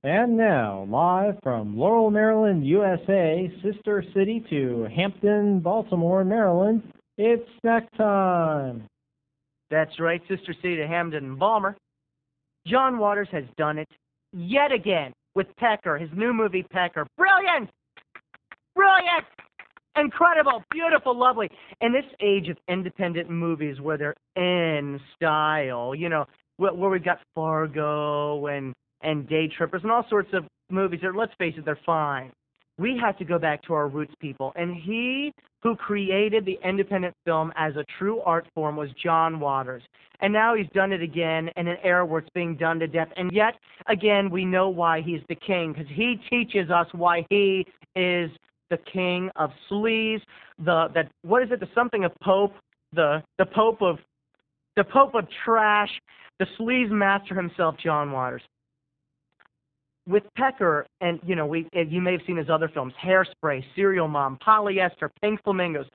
And now, live from Laurel, Maryland, USA, sister city to Hampton, Baltimore, Maryland, it's snack time. That's right, sister city to Hamden and Balmer. John Waters has done it yet again with Pecker, his new movie Pecker. Brilliant! Brilliant! Incredible, beautiful, lovely. In this age of independent movies where they're in style, where we've got Fargo and Day Trippers and all sorts of movies that, let's face it, they're fine. We have to go back to our roots, people. And he who created the independent film as a true art form was John Waters. And now he's done it again in an era where it's being done to death. And yet, again, we know why he's the king, because he teaches us why he is the king of sleaze, the something of Pope, the Pope of trash, the sleaze master himself, John Waters. With Pecker, and you may have seen his other films, Hairspray, Serial Mom, Polyester, Pink Flamingos.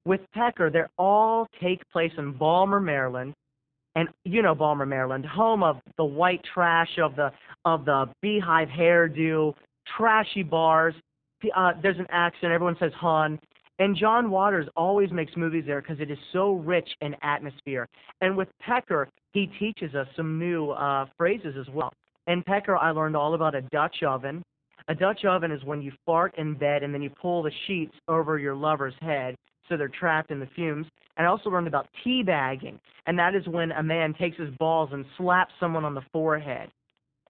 With Pecker, they all take place in Balmer, Maryland, and Balmer, Maryland, home of the white trash of the beehive hairdo, trashy bars. There's an accent. Everyone says "hun." And John Waters always makes movies there because it is so rich in atmosphere. And with Pecker, he teaches us some new phrases as well. In Pecker, I learned all about a Dutch oven. A Dutch oven is when you fart in bed and then you pull the sheets over your lover's head so they're trapped in the fumes. And I also learned about teabagging, and that is when a man takes his balls and slaps someone on the forehead.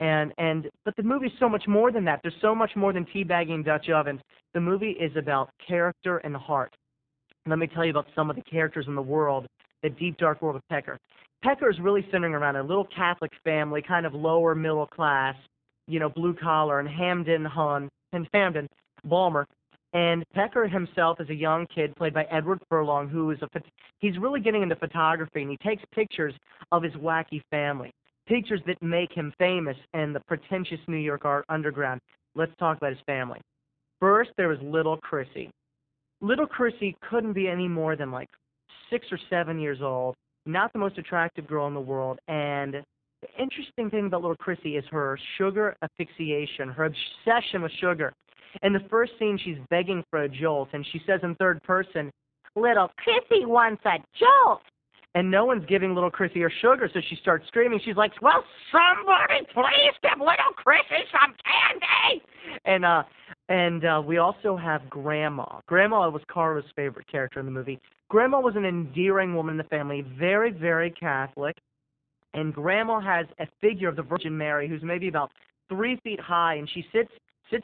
But the movie's so much more than that. There's so much more than teabagging Dutch ovens. The movie is about character and heart. Let me tell you about some of the characters in the world, the deep, dark world of Pecker. Pecker is really centering around a little Catholic family, kind of lower middle class, blue collar, in Hamden, Balmer. And Pecker himself is a young kid played by Edward Furlong, he's really getting into photography, and he takes pictures of his wacky family. Pictures that make him famous in the pretentious New York art underground. Let's talk about his family. First, there was little Chrissy. Little Chrissy couldn't be any more than like 6 or 7 years old, not the most attractive girl in the world. And the interesting thing about little Chrissy is her sugar asphyxiation, her obsession with sugar. In the first scene, she's begging for a jolt, and she says in third person, "Little Chrissy wants a jolt." And no one's giving little Chrissy her sugar, so she starts screaming. She's like, "Well, somebody please give little Chrissy some candy!" And we also have Grandma. Grandma was Carla's favorite character in the movie. Grandma was an endearing woman in the family, very, very Catholic. And Grandma has a figure of the Virgin Mary who's maybe about 3 feet high, and she sits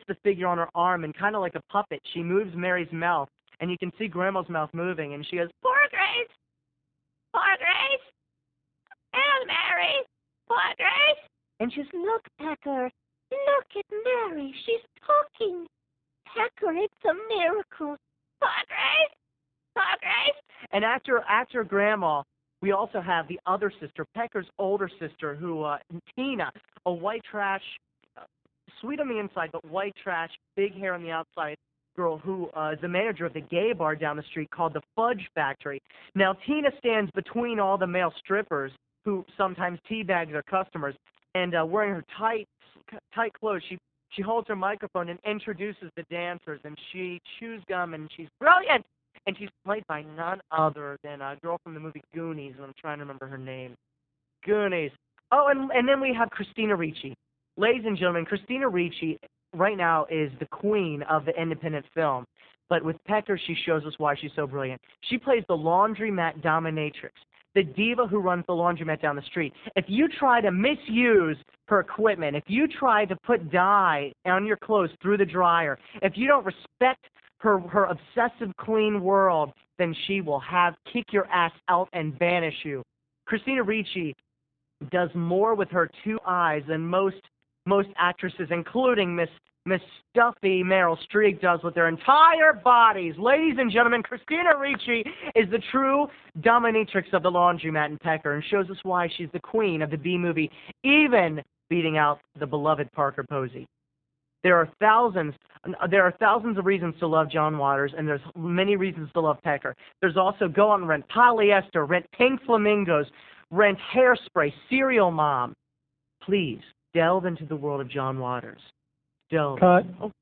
the figure on her arm, and kind of like a puppet, she moves Mary's mouth, and you can see Grandma's mouth moving, and she goes, "Poor Grace! Poor Grace! Hail Mary! Poor Grace!" And she's, "Look, Pecker, look at Mary. She's talking. Pecker, it's a miracle. Poor Grace! Poor Grace!" And after Grandma, we also have the other sister, Pecker's older sister, Tina, a white trash, sweet on the inside, but white trash, big hair on the outside, girl who is the manager of the gay bar down the street called the Fudge Factory. Now, Tina stands between all the male strippers who sometimes teabag their customers, and wearing her tight clothes, she holds her microphone and introduces the dancers, and she chews gum, and she's brilliant. And she's played by none other than a girl from the movie Goonies, and I'm trying to remember her name. Goonies. Oh, and then we have Christina Ricci. Ladies and gentlemen, Christina Ricci right now is the queen of the independent film. But with Pecker, she shows us why she's so brilliant. She plays the laundromat dominatrix, the diva who runs the laundromat down the street. If you try to misuse her equipment, if you try to put dye on your clothes through the dryer, if you don't respect her obsessive clean world, then she will kick your ass out and banish you. Christina Ricci does more with her 2 eyes than most actresses, including Miss Stuffy Meryl Streep, does with their entire bodies. Ladies and gentlemen, Christina Ricci is the true dominatrix of the laundromat in Pecker, and shows us why she's the queen of the B-movie, even beating out the beloved Parker Posey. There are thousands of reasons to love John Waters, and there's many reasons to love Pecker. There's also go out and rent Polyester, rent Pink Flamingos, rent Hairspray, Serial Mom. Please delve into the world of John Waters. Delve. Cut. Oh,